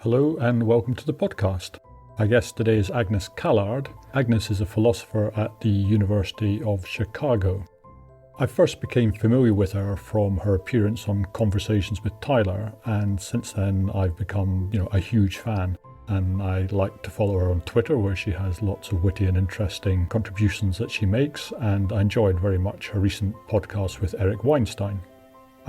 Hello and welcome to the podcast. My guest today is Agnes Callard. Agnes is a philosopher at the University of Chicago. I first became familiar with her from her appearance on Conversations with Tyler, and since then I've become, a huge fan. And I like to follow her on Twitter, where she has lots of witty and interesting contributions that she makes, and I enjoyed very much her recent podcast with Eric Weinstein.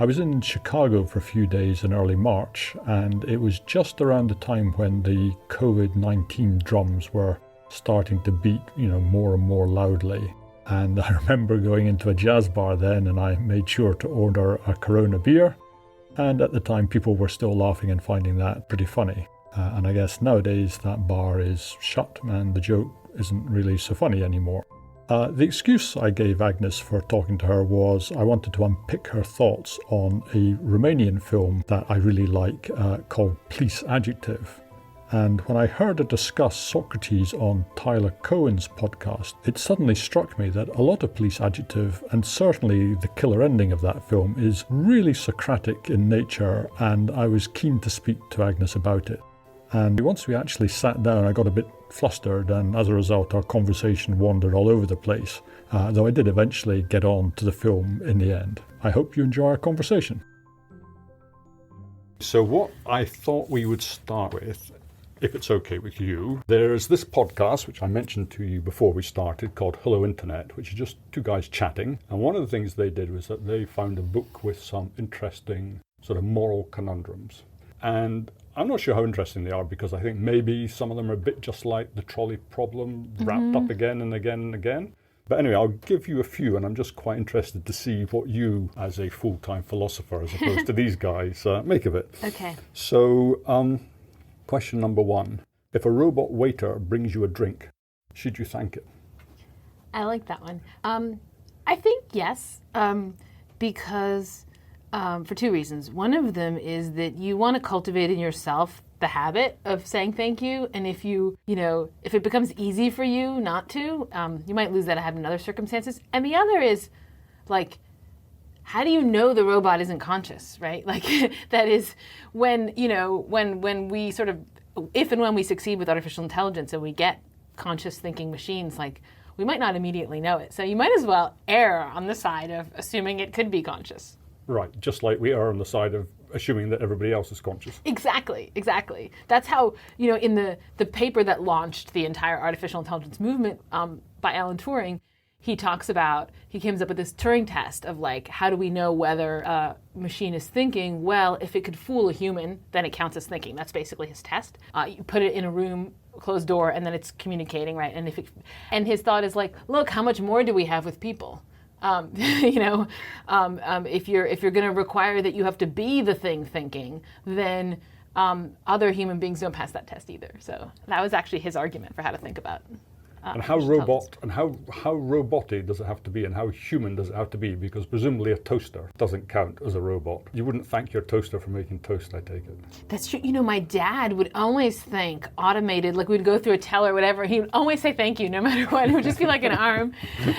I was in Chicago for a few days in early March, and it was just around the time when the COVID-19 drums were starting to beat, more and more loudly. And I remember going into a jazz bar then, and I made sure to order a Corona beer. And at the time, people were still laughing and finding that pretty funny. And I guess nowadays that bar is shut and the joke isn't really so funny anymore. The excuse I gave Agnes for talking to her was I wanted to unpick her thoughts on a Romanian film that I really like called Police Adjective. And when I heard her discuss Socrates on Tyler Cohen's podcast, it suddenly struck me that a lot of Police Adjective, and certainly the killer ending of that film, is really Socratic in nature, and I was keen to speak to Agnes about it. And once we actually sat down, I got a bit flustered, and as a result our conversation wandered all over the place, though I did eventually get on to the film in the end. I hope you enjoy our conversation. So what I thought we would start with, if it's okay with you, there's this podcast which I mentioned to you before we started called Hello Internet, which is just two guys chatting, and one of the things they did was that they found a book with some interesting sort of moral conundrums. And I'm not sure how interesting they are, because I think maybe some of them are a bit just like the trolley problem, wrapped up again and again and again. But anyway, I'll give you a few, and I'm just quite interested to see what you, as a full-time philosopher, as opposed to these guys, make of it. Okay. So, question number one. If a robot waiter brings you a drink, should you thank it? I like that one. I think yes, because... for two reasons. One of them is that you want to cultivate in yourself the habit of saying thank you. And if if it becomes easy for you not to, you might lose that habit in other circumstances. And the other is, how do you know the robot isn't conscious, right? That is when we sort of, if and when we succeed with artificial intelligence and we get conscious thinking machines, we might not immediately know it. So you might as well err on the side of assuming it could be conscious. Right, just like we are on the side of assuming that everybody else is conscious. Exactly. That's how, in the paper that launched the entire artificial intelligence movement by Alan Turing, he comes up with this Turing test of how do we know whether a machine is thinking? Well, if it could fool a human, then it counts as thinking. That's basically his test. You put it in a room, closed door, and then it's communicating, right? And his thought is look, how much more do we have with people? If you're going to require that you have to be the thing thinking, then other human beings don't pass that test either. So that was actually his argument for how to think about. And how roboty does it have to be, and how human does it have to be? Because presumably a toaster doesn't count as a robot. You wouldn't thank your toaster for making toast, I take it. That's true. My dad would always thank automated, we'd go through a teller or whatever, he would always say thank you no matter what. It would just be like an arm.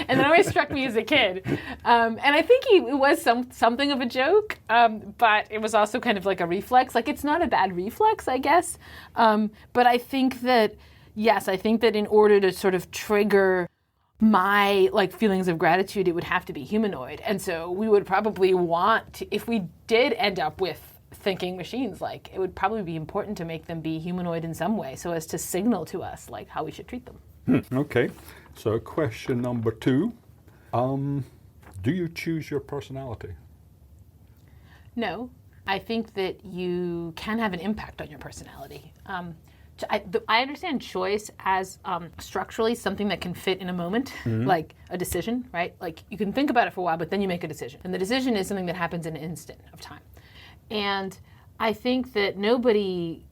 And that always struck me as a kid. And I think it was something of a joke, but it was also kind of like a reflex. It's not a bad reflex, I guess. But I think that yes, I think that in order to sort of trigger my feelings of gratitude, it would have to be humanoid. And so we would probably want to, if we did end up with thinking machines, it would probably be important to make them be humanoid in some way so as to signal to us how we should treat them. Okay. So question number two. Do you choose your personality? No. I think that you can have an impact on your personality. I understand choice as structurally something that can fit in a moment, like a decision, right? You can think about it for a while, but then you make a decision. And the decision is something that happens in an instant of time. And I think that nobody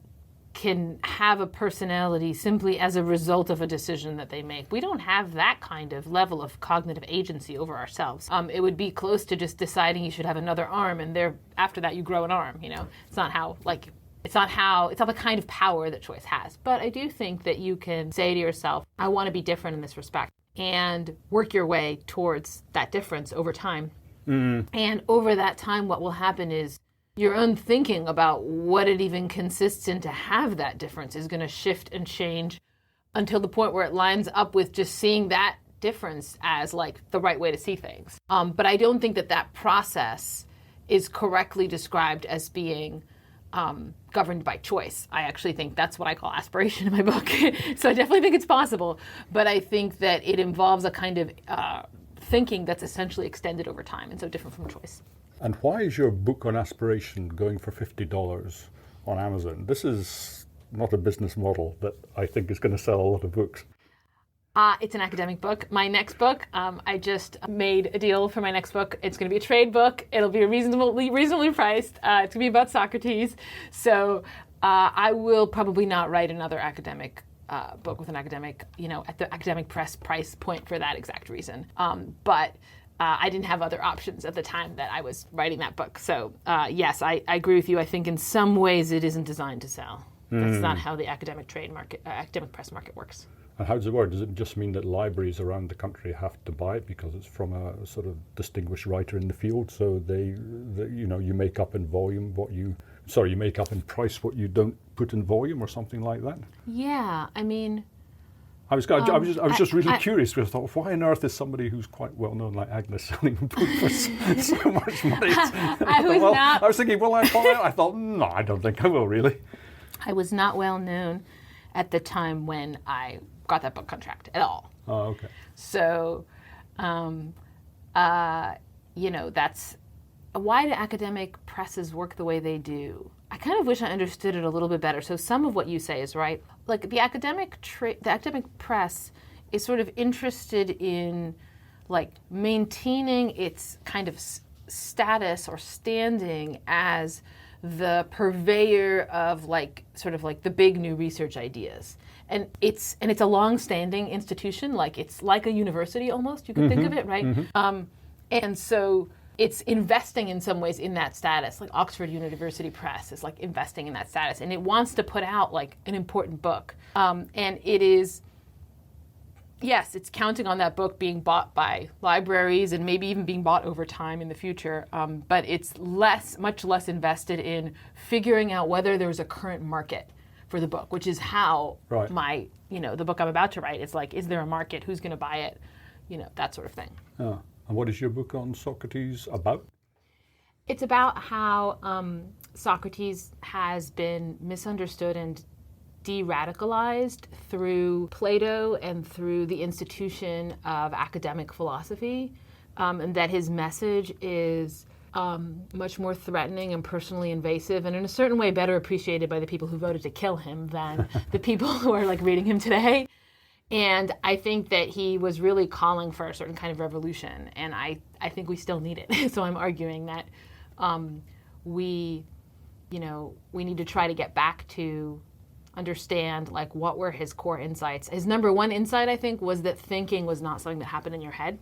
can have a personality simply as a result of a decision that they make. We don't have that kind of level of cognitive agency over ourselves. It would be close to just deciding you should have another arm, and after that you grow an arm, It's not how, it's not the kind of power that choice has. But I do think that you can say to yourself, I want to be different in this respect, and work your way towards that difference over time. And over that time, what will happen is your own thinking about what it even consists in to have that difference is going to shift and change until the point where it lines up with just seeing that difference as like the right way to see things. But I don't think that process is correctly described as being governed by choice. I actually think that's what I call aspiration in my book. So I definitely think it's possible, but I think that it involves a kind of thinking that's essentially extended over time and so different from choice. And why is your book on aspiration going for $50 on Amazon? This is not a business model that I think is going to sell a lot of books. It's an academic book. My next book, I just made a deal for my next book. It's going to be a trade book. It'll be reasonably priced. It's going to be about Socrates. So I will probably not write another academic book with an academic, at the academic press price point for that exact reason. But I didn't have other options at the time that I was writing that book. So yes, I agree with you. I think in some ways it isn't designed to sell. That's not how the academic trade market, academic press market works. And how does it work? Does it just mean that libraries around the country have to buy it because it's from a sort of distinguished writer in the field? So you make up in volume you make up in price what you don't put in volume or something like that? Yeah, I mean, I was just really curious because I thought, why on earth is somebody who's quite well known like Agnes selling a book for so much money? I was thinking, will I buy it? I thought, no, I don't think I will really. I was not well known at the time when I got that book contract at all. Oh, okay. So, that's why do academic presses work the way they do? I kind of wish I understood it a little bit better. So some of what you say is right. Like the academic press is sort of interested in like maintaining its kind of status or standing as the purveyor of like sort of like the big new research ideas. And it's a long-standing institution, like it's like a university almost, you could think of it, right? Mm-hmm. And so it's investing in some ways in that status, like Oxford University Press is like investing in that status, and it wants to put out like an important book. And it is, yes, it's counting on that book being bought by libraries and maybe even being bought over time in the future, but it's much less invested in figuring out whether there's a current market for the book, which is how the book I'm about to write is like, is there a market? Who's going to buy it? That sort of thing. Oh. And what is your book on Socrates about? It's about how Socrates has been misunderstood and de-radicalized through Plato and through the institution of academic philosophy, and that his message is much more threatening and personally invasive, and in a certain way better appreciated by the people who voted to kill him than the people who are like reading him today. And I think that he was really calling for a certain kind of revolution, and I think we still need it. So I'm arguing that we need to try to get back to understand like what were his core insights. His number one insight, I think, was that thinking was not something that happened in your head.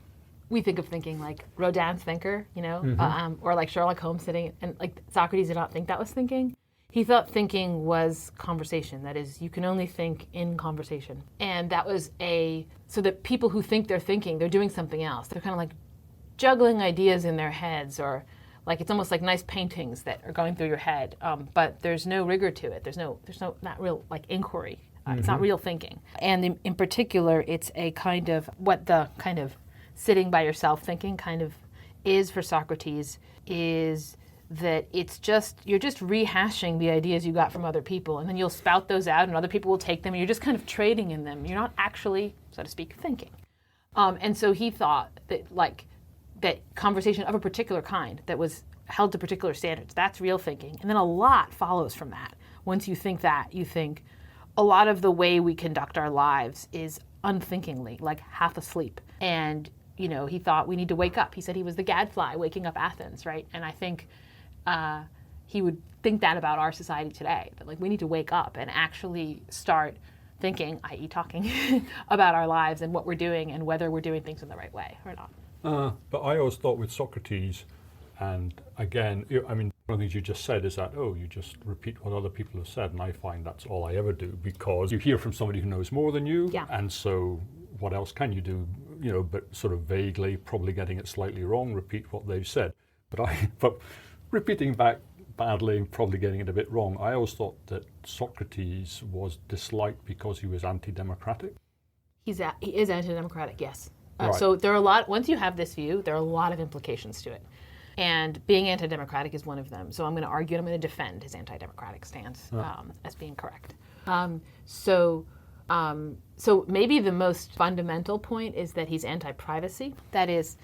We think of thinking like Rodin's thinker, or like Sherlock Holmes sitting, and like Socrates did not think that was thinking. He thought thinking was conversation. That is, you can only think in conversation. And that was so that people who think they're thinking, they're doing something else. They're kind of like juggling ideas in their heads, or like it's almost like nice paintings that are going through your head, but there's no rigor to it. There's not real like inquiry. It's not real thinking. And in particular, it's a kind of what the kind of sitting by yourself thinking kind of is for Socrates is that you're just rehashing the ideas you got from other people, and then you'll spout those out and other people will take them, and you're just kind of trading in them. You're not actually, so to speak, thinking. And so he thought that conversation of a particular kind that was held to particular standards, that's real thinking. And then a lot follows from that. Once you think that, you think a lot of the way we conduct our lives is unthinkingly, like half asleep. And he thought we need to wake up. He said he was the gadfly waking up Athens, right? And I think he would think that about our society today, that like we need to wake up and actually start thinking, i.e. talking, about our lives and what we're doing and whether we're doing things in the right way or not. But I always thought with Socrates, and again, I mean, one of the things you just said is that, you just repeat what other people have said, and I find that's all I ever do, because you hear from somebody who knows more than you, and so what else can you do, but sort of vaguely, probably getting it slightly wrong, repeat what they've said. But repeating back badly, probably getting it a bit wrong. I always thought that Socrates was disliked because he was anti-democratic. He is anti-democratic, yes. Right. So there are once you have this view, there are a lot of implications to it. And being anti-democratic is one of them. So I'm going to argue and I'm going to defend his anti-democratic stance as being correct. So maybe the most fundamental point is that he's anti-privacy. That is,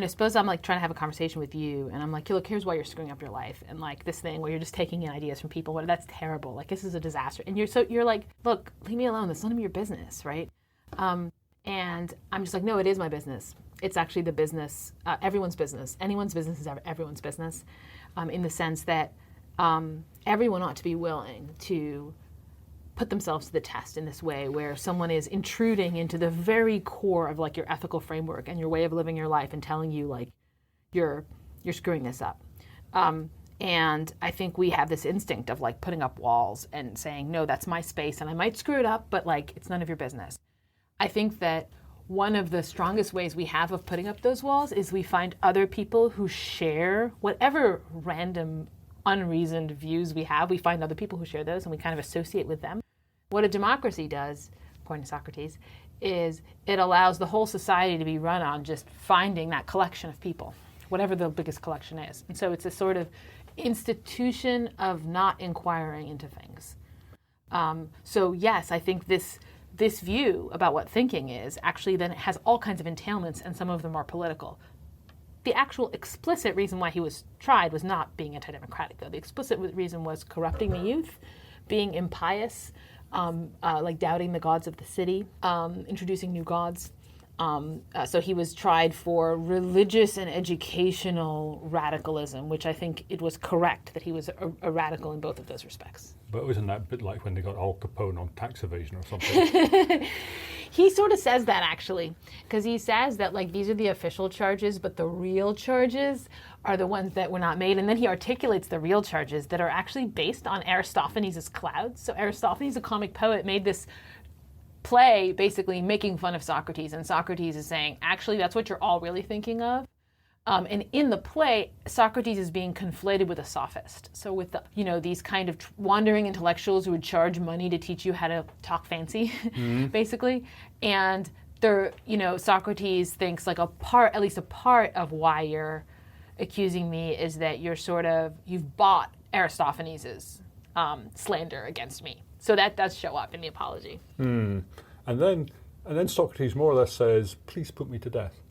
suppose I'm like trying to have a conversation with you and I'm like, look, here's why you're screwing up your life. And like this thing where you're just taking in ideas from people, that's terrible. Like this is a disaster. And you're like, look, leave me alone. That's none of your business, right? And I'm just like, no, it is my business. It's actually the business, everyone's business. Anyone's business is everyone's business, in the sense that everyone ought to be willing to put themselves to the test in this way, where someone is intruding into the very core of like your ethical framework and your way of living your life and telling you like you're screwing this up. And I think we have this instinct of like putting up walls and saying, no, that's my space and I might screw it up, but like it's none of your business. I think that one of the strongest ways we have of putting up those walls is we find other people who share whatever random, unreasoned views we have. We find other people who share those and we kind of associate with them. What a democracy does, according to Socrates, is it allows the whole society to be run on just finding that collection of people, whatever the biggest collection is. And so it's a sort of institution of not inquiring into things. So yes, I think this view about what thinking is actually then has all kinds of entailments, and some of them are political. The actual explicit reason why he was tried was not being anti-democratic, though. The explicit reason was corrupting the youth, being impious, like doubting the gods of the city, introducing new gods. So he was tried for religious and educational radicalism, which I think it was correct that he was a radical in both of those respects. But isn't that a bit like when they got Al Capone on tax evasion or something? He sort of says that, actually, because he says that like these are the official charges, but the real charges are the ones that were not made. And then he articulates the real charges that are actually based on Aristophanes' Clouds. So Aristophanes, a comic poet, made this play basically making fun of Socrates, and Socrates is saying, actually, that's what you're all really thinking of. And in the play, Socrates is being conflated with a sophist. So with the, these kind of wandering intellectuals who would charge money to teach you how to talk fancy, basically. And they're, Socrates thinks like at least a part of why you're accusing me is that you've bought Aristophanes' slander against me. So that does show up in the apology. And then Socrates more or less says, please put me to death.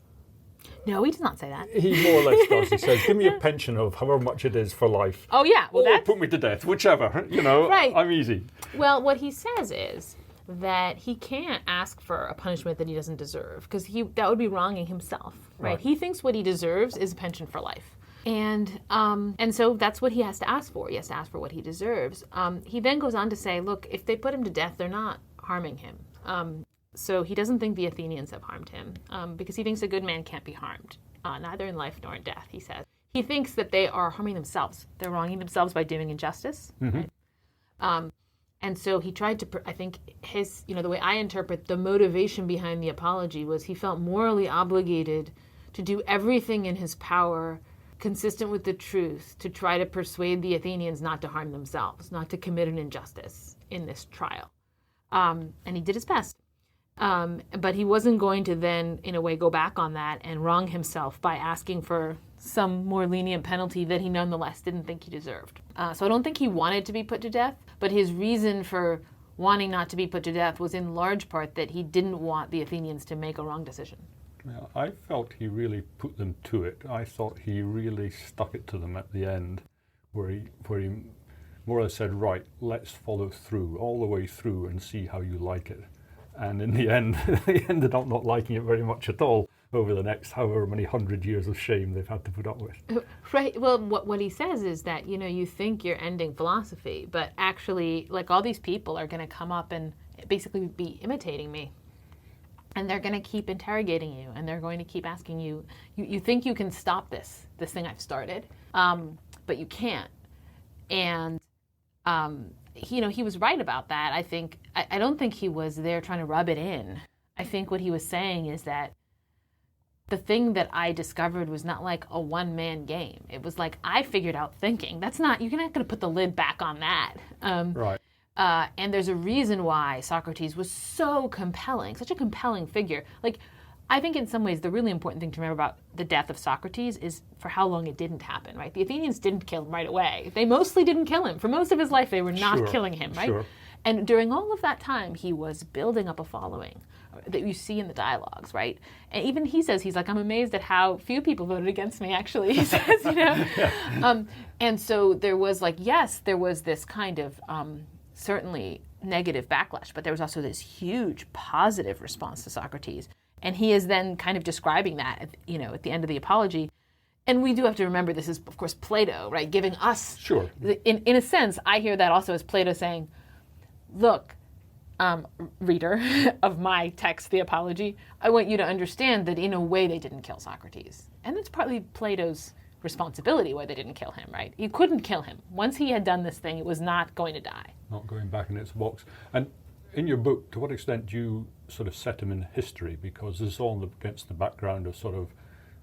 No, he does not say that. He more or less does. He says, give me a pension of however much it is for life. Oh, yeah. Well, or put me to death, whichever. Right. I'm easy. Well, what he says is that he can't ask for a punishment that he doesn't deserve, because that would be wronging himself, right? He thinks what he deserves is a pension for life. And so that's what he has to ask for. He has to ask for what he deserves. He then goes on to say, look, if they put him to death, they're not harming him. So he doesn't think the Athenians have harmed him, because he thinks a good man can't be harmed, neither in life nor in death, he says. He thinks that they are harming themselves. They're wronging themselves by doing injustice. Right? And so he tried to, I think his, the way I interpret the motivation behind the apology was he felt morally obligated to do everything in his power consistent with the truth to try to persuade the Athenians not to harm themselves, not to commit an injustice in this trial. And he did his best. But he wasn't going to then, in a way, go back on that and wrong himself by asking for some more lenient penalty that he nonetheless didn't think he deserved. So I don't think he wanted to be put to death, but his reason for wanting not to be put to death was in large part that he didn't want the Athenians to make a wrong decision. Yeah, I felt he really put them to it. I thought he really stuck it to them at the end, where he more or less said, right, let's follow through, all the way through and see how you like it. And in the end, they ended up not liking it very much at all over the next however many 100 years of shame they've had to put up with. Right. Well, what he says is that, you think you're ending philosophy, but actually, like, all these people are going to come up and basically be imitating me. And they're going to keep interrogating you, and they're going to keep asking you, you think you can stop this thing I've started, but you can't. And, he was right about that. I don't think he was there trying to rub it in. I think what he was saying is that the thing that I discovered was not like a one-man game. It was like I figured out thinking. That's not, you're not going to put the lid back on that. Right. And there's a reason why Socrates was so compelling, such a compelling figure. Like, I think in some ways the really important thing to remember about the death of Socrates is for how long it didn't happen, right? The Athenians didn't kill him right away. They mostly didn't kill him. For most of his life, they were not killing him, right? Sure. And during all of that time, he was building up a following that you see in the dialogues, right? And even he says, he's like, I'm amazed at how few people voted against me, actually, he says, you know? And so there was like, yes, there was this kind of certainly negative backlash, but there was also this huge positive response to Socrates. And he is then kind of describing that, you know, at the end of the Apology. And we do have to remember this is, of course, Plato, right? Giving us, sure. In a sense, I hear that also as Plato saying, look, reader of my text, the Apology, I want you to understand that in a way they didn't kill Socrates. And that's partly Plato's responsibility why they didn't kill him, right? You couldn't kill him. Once he had done this thing, it was not going to die. Not going back in its box. And in your book, to what extent do you sort of set him in history? Because this is all against the background of sort of,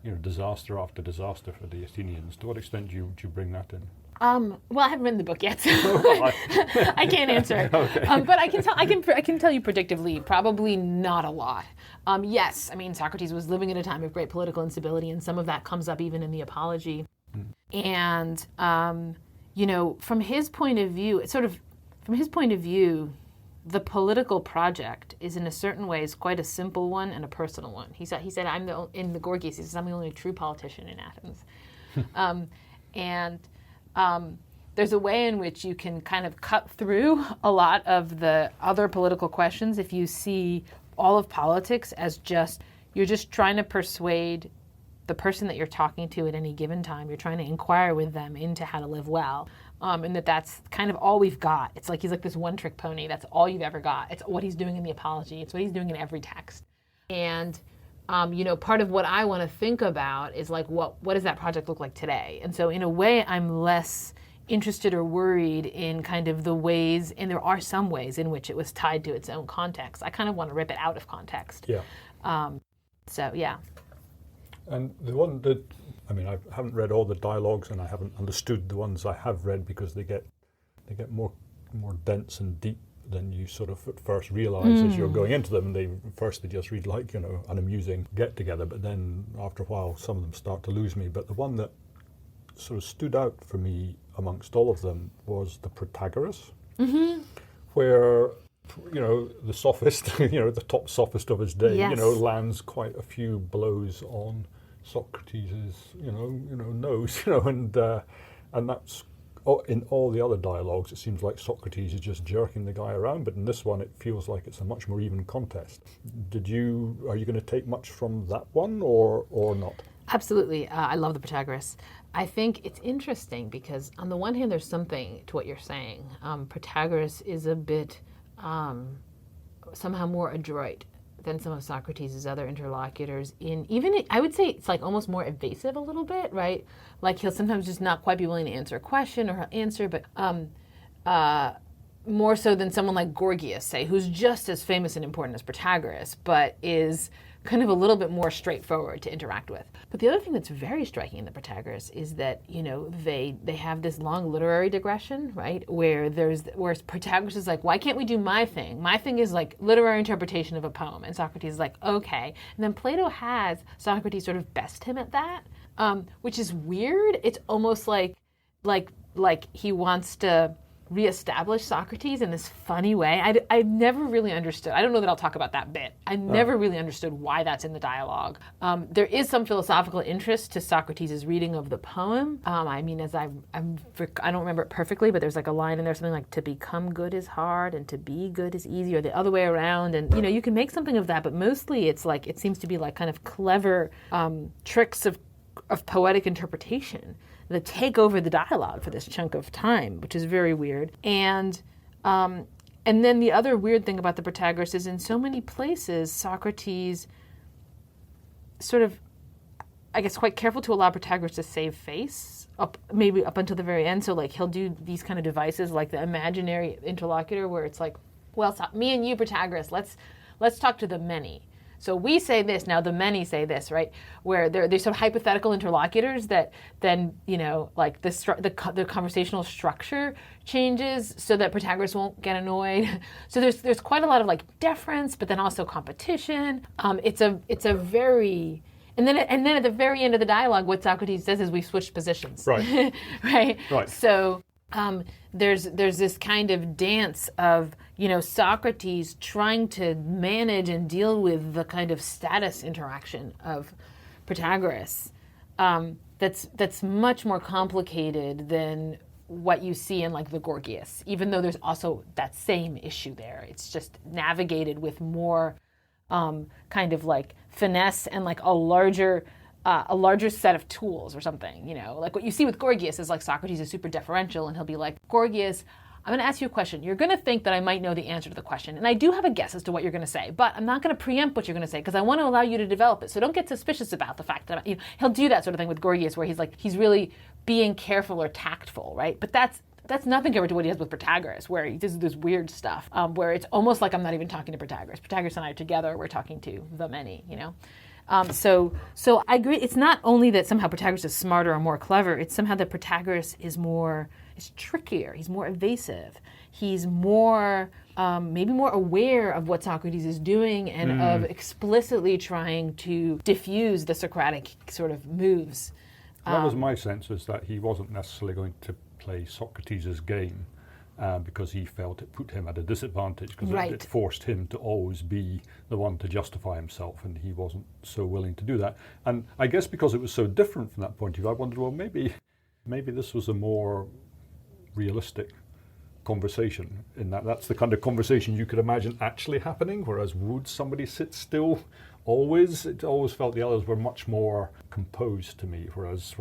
you know, disaster after disaster for the Athenians. To what extent do you bring that in? Well, I haven't written the book yet, so I can't answer. Okay. But I can tell you predictively, probably not a lot. Yes, I mean Socrates was living at a time of great political instability, and some of that comes up even in the Apology. And you know, from his point of view, the political project is in a certain ways quite a simple one and a personal one. He said, in the Gorgias, he says, I'm the only true politician in Athens. There's a way in which you can kind of cut through a lot of the other political questions if you see all of politics as you're just trying to persuade the person that you're talking to at any given time. You're trying to inquire with them into how to live well. And that's kind of all we've got. It's like he's like this one-trick pony. That's all you've ever got. It's what he's doing in the Apology. It's what he's doing in every text. And you know, part of what I want to think about is like, what does that project look like today? And so in a way, I'm less interested or worried in kind of the ways, and there are some ways in which it was tied to its own context. I kind of want to rip it out of context. Yeah. So, yeah. And the one that, I mean, I haven't read all the dialogues and I haven't understood the ones I have read because they get more dense and deep than you sort of at first realize as you're going into them. They just read like, you know, an amusing get together, but then after a while some of them start to lose me. But the one that sort of stood out for me amongst all of them was the Protagoras, where, you know, the sophist, you know, the top sophist of his day, Yes. you know, lands quite a few blows on Socrates' nose, you know, and that's in all the other dialogues. It seems like Socrates is just jerking the guy around, but in this one, it feels like it's a much more even contest. Are you going to take much from that one, or not? Absolutely. I love the Protagoras. I think it's interesting because on the one hand, there's something to what you're saying. Protagoras is a bit somehow more adroit than some of Socrates' other interlocutors I would say it's like almost more evasive a little bit, right? Like he'll sometimes just not quite be willing to answer a question, or he'll answer, but more so than someone like Gorgias, say, who's just as famous and important as Protagoras, but is kind of a little bit more straightforward to interact with. But the other thing that's very striking in the Protagoras is that, you know, they have this long literary digression, right? Where Protagoras is like, why can't we do my thing? My thing is like literary interpretation of a poem. And Socrates is like, okay. And then Plato has Socrates sort of best him at that, which is weird. It's almost like he wants to reestablish Socrates in this funny way. I never really understood. I don't know that I'll talk about that bit. I never really understood why that's in the dialogue. There is some philosophical interest to Socrates' reading of the poem. I mean, I don't remember it perfectly, but there's like a line in there, something like, to become good is hard and to be good is easy, or the other way around. And, you know, you can make something of that, but mostly it's like, it seems to be like kind of clever tricks of poetic interpretation that take over the dialogue for this chunk of time, which is very weird. And then the other weird thing about the Protagoras is in so many places, Socrates sort of, I guess, quite careful to allow Protagoras to save face, maybe up until the very end. So like he'll do these kind of devices like the imaginary interlocutor where it's like, well, me and you, Protagoras, let's talk to the many. So we say this, now the many say this, right? Where they're sort of hypothetical interlocutors that then, like the conversational structure changes so that Protagoras won't get annoyed. So there's quite a lot of like deference, but then also competition. It's a very... And then at the very end of the dialogue, what Socrates says is we've switched positions. Right. Right? So there's this kind of dance of, Socrates trying to manage and deal with the kind of status interaction of Protagoras. That's much more complicated than what you see in like the Gorgias, even though there's also that same issue there. It's just navigated with more kind of like finesse and like a larger set of tools or something, like what you see with Gorgias is like Socrates is super deferential and he'll be like, Gorgias, I'm going to ask you a question. You're going to think that I might know the answer to the question. And I do have a guess as to what you're going to say, but I'm not going to preempt what you're going to say because I want to allow you to develop it. So don't get suspicious about the fact that he'll do that sort of thing with Gorgias where he's really being careful or tactful, right? But that's nothing compared to what he does with Protagoras, where he does this weird stuff, where it's almost like I'm not even talking to Protagoras. Protagoras and I are together. We're talking to the many, So I agree. It's not only that somehow Protagoras is smarter or more clever. It's somehow that Protagoras is trickier. He's more evasive. He's more, maybe more aware of what Socrates is doing and of explicitly trying to diffuse the Socratic sort of moves. That was my sense, is that he wasn't necessarily going to play Socrates' game because he felt it put him at a disadvantage because it forced him to always be the one to justify himself, and he wasn't so willing to do that. And I guess because it was so different from that point of view, I wondered, well, maybe this was a more realistic conversation in that's the kind of conversation you could imagine actually happening, whereas would somebody sit still always? It always felt the others were much more composed to me, whereas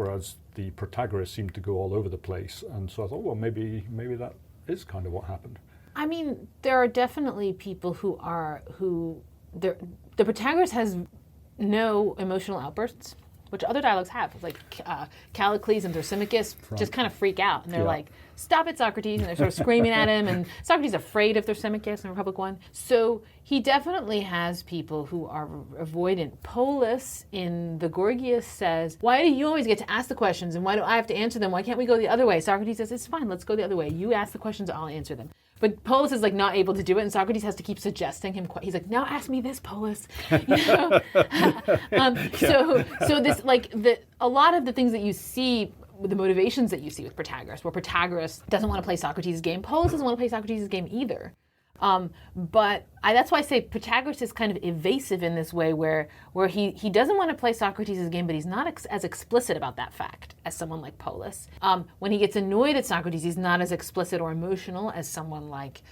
the Protagoras seemed to go all over the place. And so I thought, well, maybe that is kind of what happened. I mean, there are definitely people the Protagoras has no emotional outbursts, which other dialogues have. It's like Callicles and Thrasymachus just kind of freak out, and they're like, "Stop it, Socrates!" and they're sort of screaming at him. And Socrates is afraid of Thrasymachus in Republic 1. So he definitely has people who are avoidant. Polus in the Gorgias says, "Why do you always get to ask the questions, and why do I have to answer them? Why can't we go the other way?" Socrates says, "It's fine. Let's go the other way. You ask the questions, I'll answer them." But Polus is like not able to do it, and Socrates has to keep suggesting him. He's like, "Now ask me this, Polus." So this a lot of the things that you see, the motivations that you see with Protagoras, where Protagoras doesn't want to play Socrates' game, Polus doesn't want to play Socrates' game either. But that's why I say Protagoras is kind of evasive in this way, where he doesn't want to play Socrates' game, but he's not as explicit about that fact as someone like Polus. When he gets annoyed at Socrates, he's not as explicit or emotional as someone like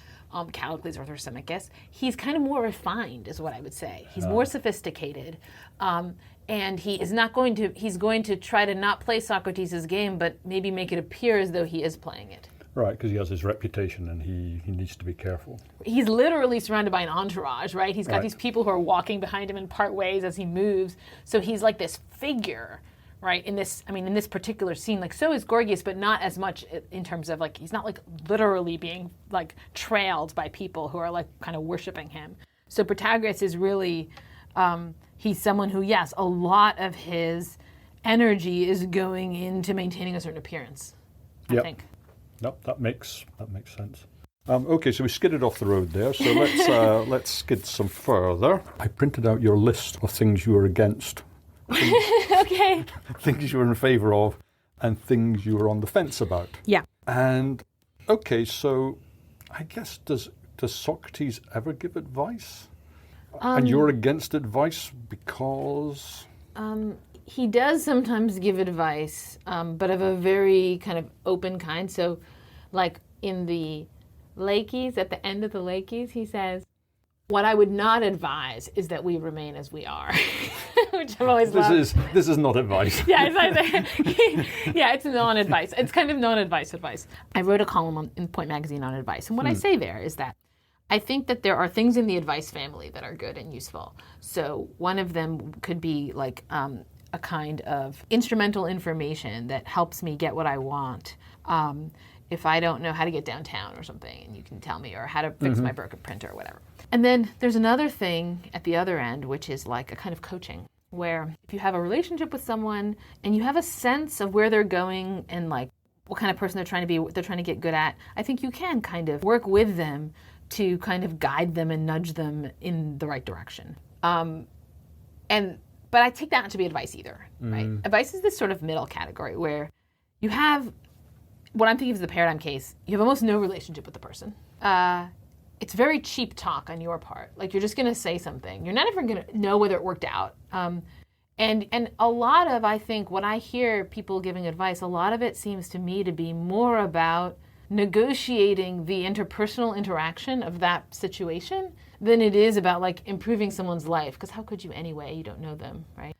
Callicles or Thrasymachus. He's kind of more refined, is what I would say. He's more sophisticated. And he's going to try to not play Socrates' game, but maybe make it appear as though he is playing it. Right, because he has his reputation and he needs to be careful. He's literally surrounded by an entourage, right? He's got these people who are walking behind him in part ways as he moves. So he's like this figure, right? In this particular scene, like so is Gorgias, but not as much in terms of like, he's not like literally being like trailed by people who are like kind of worshiping him. So Protagoras is really, he's someone who, yes, a lot of his energy is going into maintaining a certain appearance, I think. Nope, that makes sense. Okay, so we skidded off the road there, so let's skid some further. I printed out your list of things you were against. Okay. Things you were in favour of and things you were on the fence about. Yeah. And, okay, so I guess does Socrates ever give advice? And you're against advice because... He does sometimes give advice, but of a very kind of open kind. So, like in the Laches, at the end of the Laches, he says, "What I would not advise is that we remain as we are," which I've always loved. This is not advice. Yeah, it's non-advice. It's kind of non-advice advice. I wrote a column in Point Magazine on advice, and what I say there is that I think that there are things in the advice family that are good and useful. So one of them could be like a kind of instrumental information that helps me get what I want. If I don't know how to get downtown or something, and you can tell me, or how to fix my broken printer or whatever. And then there's another thing at the other end, which is like a kind of coaching, where if you have a relationship with someone and you have a sense of where they're going and like what kind of person they're trying to be, what they're trying to get good at, I think you can kind of work with them to kind of guide them and nudge them in the right direction. But I take that not to be advice either, right? Advice is this sort of middle category where you have, what I'm thinking of as the paradigm case, you have almost no relationship with the person. It's very cheap talk on your part. Like you're just going to say something. You're not even going to know whether it worked out. And a lot of, I think, what I hear people giving advice, a lot of it seems to me to be more about negotiating the interpersonal interaction of that situation than it is about like improving someone's life. Because how could you anyway? You don't know them, right?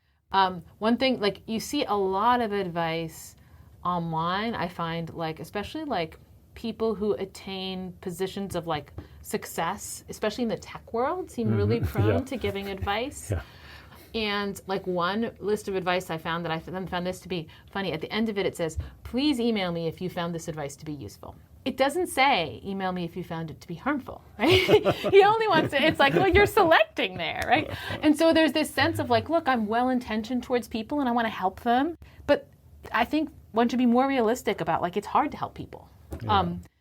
One thing, like you see a lot of advice online, I find, like especially like people who attain positions of like success, especially in the tech world, seem really prone to giving advice. And like one list of advice I found that I found this to be funny. At the end of it, it says, please email me if you found this advice to be useful. It doesn't say, email me if you found it to be harmful, right? He only wants to, it's like, well, you're selecting there, right? And so there's this sense of like, look, I'm well-intentioned towards people and I want to help them. But I think one should be more realistic about like, it's hard to help people.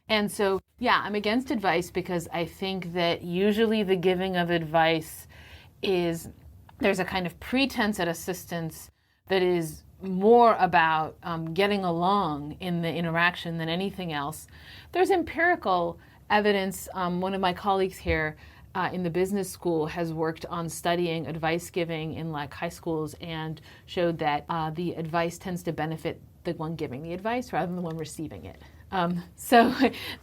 And so, yeah, I'm against advice because I think that usually the giving of advice is, there's a kind of pretense at assistance that is more about getting along in the interaction than anything else. There's empirical evidence. One of my colleagues here in the business school has worked on studying advice giving in like high schools and showed that the advice tends to benefit the one giving the advice rather than the one receiving it. So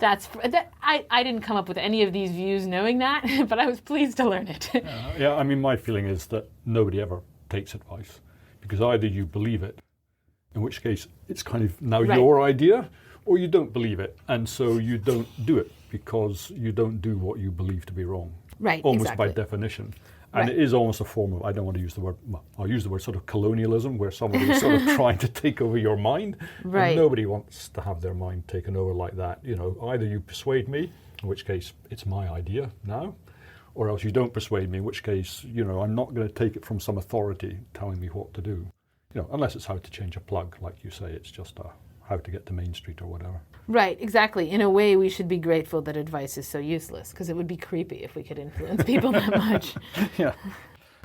I didn't come up with any of these views knowing that, but I was pleased to learn it. Yeah, I mean, my feeling is that nobody ever takes advice because either you believe it, in which case it's kind of now your idea, or you don't believe it, and so you don't do it because you don't do what you believe to be wrong. Right, almost exactly. by definition. And it is almost a form of, I don't want to use the word, well, I'll use the word sort of colonialism, where somebody is sort of trying to take over your mind. Right. And nobody wants to have their mind taken over like that. You know, either you persuade me, in which case it's my idea now, or else you don't persuade me, in which case, you know, I'm not going to take it from some authority telling me what to do. You know, unless it's how to change a plug, like you say, it's just how to get to Main Street or whatever. Right, exactly. In a way, we should be grateful that advice is so useless, because it would be creepy if we could influence people that much. Yeah.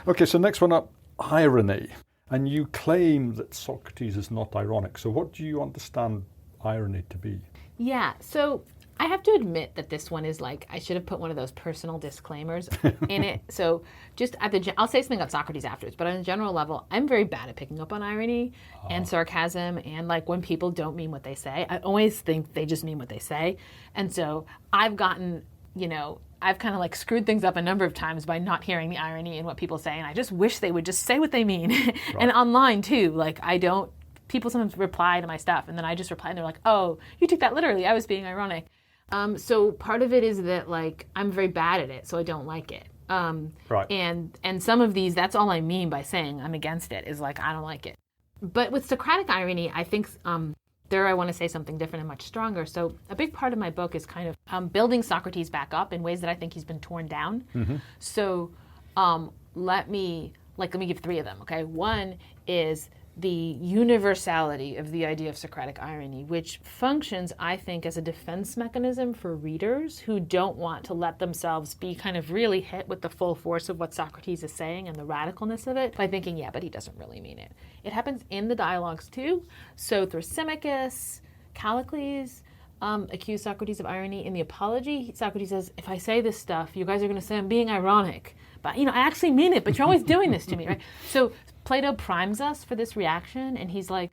Okay, so next one up, irony. And you claim that Socrates is not ironic. So what do you understand irony to be? Yeah, so I have to admit that this one is like, I should have put one of those personal disclaimers in it. So just I'll say something about Socrates afterwards, but on a general level, I'm very bad at picking up on irony and sarcasm and like when people don't mean what they say. I always think they just mean what they say. And so I've gotten, you know, I've kind of like screwed things up a number of times by not hearing the irony in what people say. And I just wish they would just say what they mean. Right. And online too, like people sometimes reply to my stuff and then I just reply and they're like, oh, you took that literally. I was being ironic. So part of it is that like I'm very bad at it, so I don't like it. Right. And some of these, that's all I mean by saying I'm against it, is like I don't like it. But with Socratic irony, I think there I want to say something different and much stronger. So a big part of my book is kind of building Socrates back up in ways that I think he's been torn down. Mm-hmm. So let me give three of them. Okay, one is the universality of the idea of Socratic irony, which functions, I think, as a defense mechanism for readers who don't want to let themselves be kind of really hit with the full force of what Socrates is saying and the radicalness of it by thinking, yeah, but he doesn't really mean it. It happens in the dialogues too. So Thrasymachus, Callicles accuse Socrates of irony. In the Apology, Socrates says, if I say this stuff, you guys are going to say I'm being ironic. But, you know, I actually mean it, but you're always doing this to me, right? So Plato primes us for this reaction, and he's like,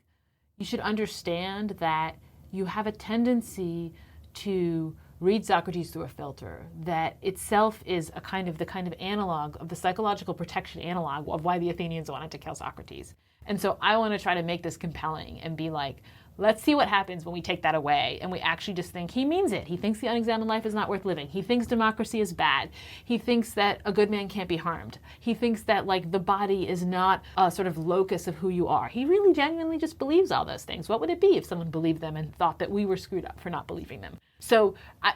you should understand that you have a tendency to read Socrates through a filter that itself is the kind of analog of the psychological protection analog of why the Athenians wanted to kill Socrates. And so I want to try to make this compelling and be like, Let's see what happens when we take that away and we actually just think he means it. He thinks the unexamined life is not worth living. He thinks democracy is bad. He thinks that a good man can't be harmed. He thinks that like the body is not a sort of locus of who you are. He really genuinely just believes all those things. What would it be if someone believed them and thought that we were screwed up for not believing them? So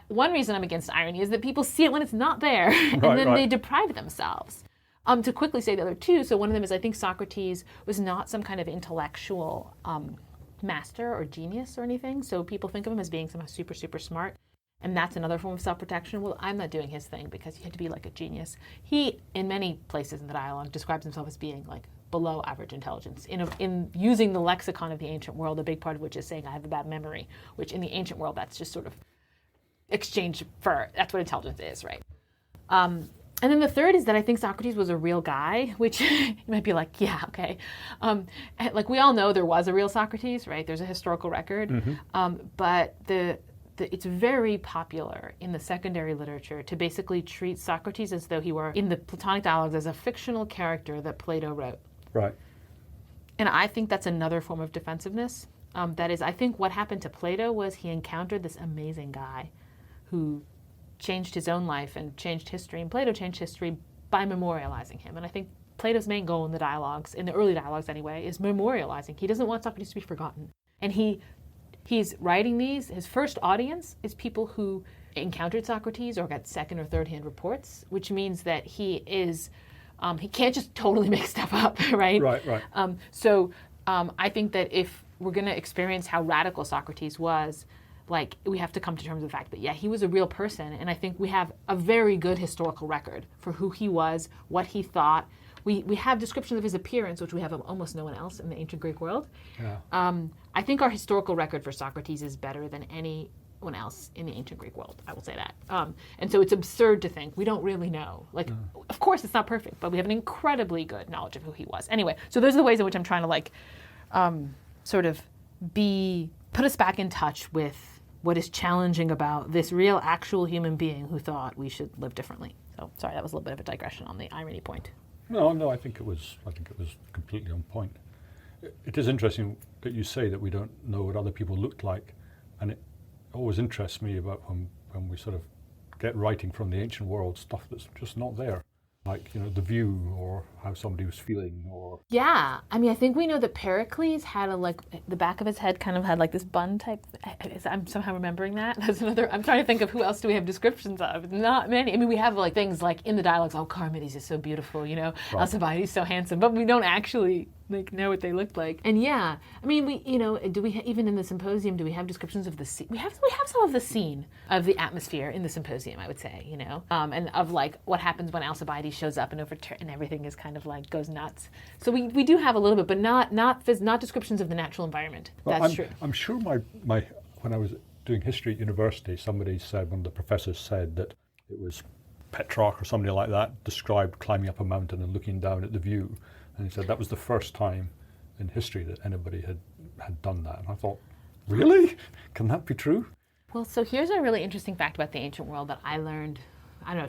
one reason I'm against irony is that people see it when it's not there, and then they deprive themselves. To quickly say the other two, so one of them is I think Socrates was not some kind of intellectual master or genius or anything. So people think of him as being somehow super, super smart. And that's another form of self-protection. Well, I'm not doing his thing because he had to be like a genius. He, in many places in the dialogue, describes himself as being like below average intelligence. In using the lexicon of the ancient world, a big part of which is saying I have a bad memory, which in the ancient world, that's just sort of exchange for, that's what intelligence is, right? And then the third is that I think Socrates was a real guy, which you might be like, yeah, okay. Like we all know there was a real Socrates, right? There's a historical record. But it's very popular in the secondary literature to basically treat Socrates as though he were, in the Platonic dialogues, as a fictional character that Plato wrote. Right. And I think that's another form of defensiveness. That is, I think what happened to Plato was he encountered this amazing guy who changed his own life and changed history, and Plato changed history by memorializing him. And I think Plato's main goal in the dialogues, in the early dialogues anyway, is memorializing. He doesn't want Socrates to be forgotten. And he's writing these, his first audience is people who encountered Socrates or got second or third hand reports, which means that he can't just totally make stuff up, right? Right. I think that if we're going to experience how radical Socrates was, like, we have to come to terms with the fact that, yeah, he was a real person. And I think we have a very good historical record for who he was, what he thought. We have descriptions of his appearance, which we have of almost no one else in the ancient Greek world. Yeah. I think our historical record for Socrates is better than anyone else in the ancient Greek world. I will say that. And so it's absurd to think we don't really know. Like, of course, it's not perfect, but we have an incredibly good knowledge of who he was. Anyway, so those are the ways in which I'm trying to, like, sort of put us back in touch with what is challenging about this real, actual human being who thought we should live differently. So, sorry, that was a little bit of a digression on the irony point. No, I think it was completely on point. It is interesting that you say that we don't know what other people looked like, and it always interests me about when we sort of get writing from the ancient world stuff that's just not there. Like, the view or how somebody was feeling or... Yeah. I mean, I think we know that Pericles had the back of his head kind of had like this bun type. I'm somehow remembering that. That's another... I'm trying to think of who else do we have descriptions of. Not many. I mean, we have like things like in the dialogues, Charmides is so beautiful, right. Alcibiades is so handsome, but we don't actually know what they looked like. And yeah, I mean, even in the symposium, do we have descriptions of the scene? We have some of the scene of the atmosphere in the symposium, I would say, and of like what happens when Alcibiades shows up and and everything is kind of like goes nuts. So we do have a little bit, but not descriptions of the natural environment. Well, That's true. I'm sure my when I was doing history at university, one of the professors said that it was Petrarch or somebody like that described climbing up a mountain and looking down at the view. And he said that was the first time in history that anybody had done that. And I thought, really? Can that be true? Well, so here's a really interesting fact about the ancient world that I learned,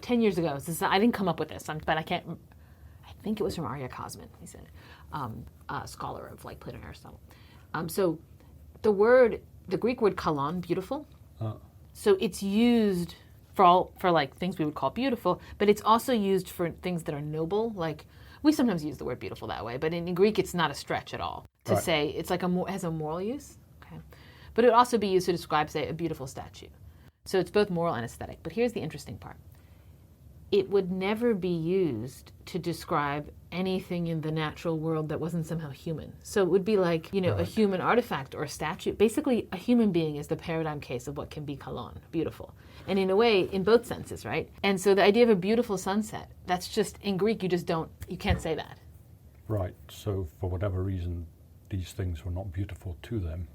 10 years ago. I didn't come up with this, but I think it was from Arya Cosman, he said, a scholar of like Plato and Aristotle. So the Greek word kalon, beautiful. So it's used for like things we would call beautiful, but it's also used for things that are noble, like we sometimes use the word beautiful that way, but in Greek it's not a stretch at all to say it's like it has a moral use. Okay, but it would also be used to describe, say, a beautiful statue. So it's both moral and aesthetic. But here's the interesting part: it would never be used to describe anything in the natural world that wasn't somehow human. So it would be like, a human artifact or a statue. Basically, a human being is the paradigm case of what can be kalon, beautiful. And in a way, in both senses, right? And so the idea of a beautiful sunset, that's just, in Greek, you can't say that. Right. So for whatever reason, these things were not beautiful to them.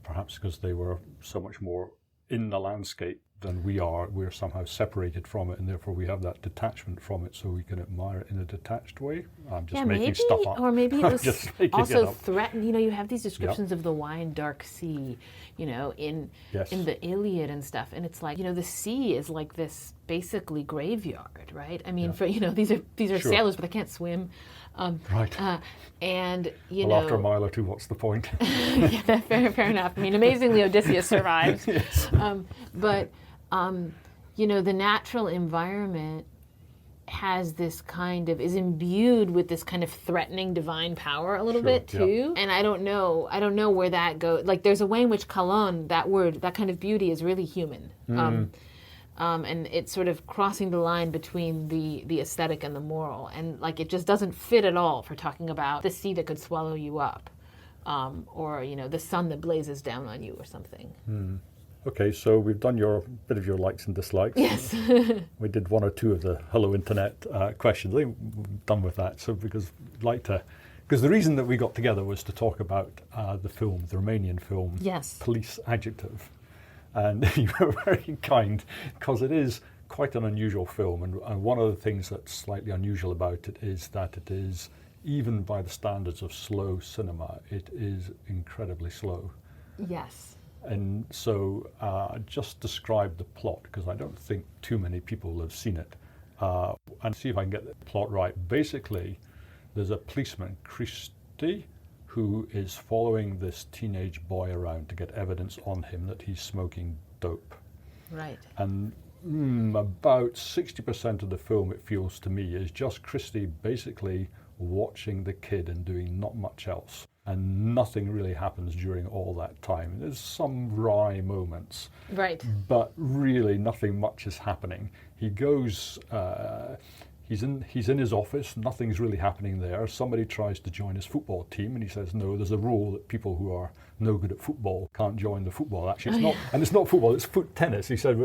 Perhaps because they were so much more in the landscape and we're somehow separated from it, and therefore we have that detachment from it, so we can admire it in a detached way. I'm just making stuff up. Or maybe it was just also threatened. You have these descriptions of the wine dark sea, in the Iliad and stuff, and it's like, the sea is like this basically graveyard, right? I mean, for these are sailors, but they can't swim. Right. And after a mile or two, what's the point? Yeah, fair enough. I mean, amazingly, Odysseus survives. Yes. But the natural environment is imbued with this kind of threatening divine power a little bit too. Yeah. And I don't know where that goes. Like, there's a way in which Callard, that word, that kind of beauty is really human. And it's sort of crossing the line between the aesthetic and the moral. And like, it just doesn't fit at all for talking about the sea that could swallow you up, or the sun that blazes down on you or something. Okay, so we've done a bit of your likes and dislikes. Yes. We did one or two of the Hello Internet questions. I think we're done with that. So because the reason that we got together was to talk about the Romanian film, yes, Police Adjective. And you were very kind, because it is quite an unusual film. And one of the things that's slightly unusual about it is that it is, even by the standards of slow cinema, it is incredibly slow. Yes. And so just describe the plot, because I don't think too many people have seen it, and see if I can get the plot right. Basically, there's a policeman, Christy, who is following this teenage boy around to get evidence on him that he's smoking dope. Right. And about 60% of the film, it feels to me, is just Christy basically watching the kid and doing not much else. And nothing really happens during all that time. There's some wry moments. Right. But really nothing much is happening. He goes... He's in his office, nothing's really happening there. Somebody tries to join his football team, and he says, no, there's a rule that people who are no good at football can't join the football. Actually, it's not, and it's not football, it's foot tennis. He said,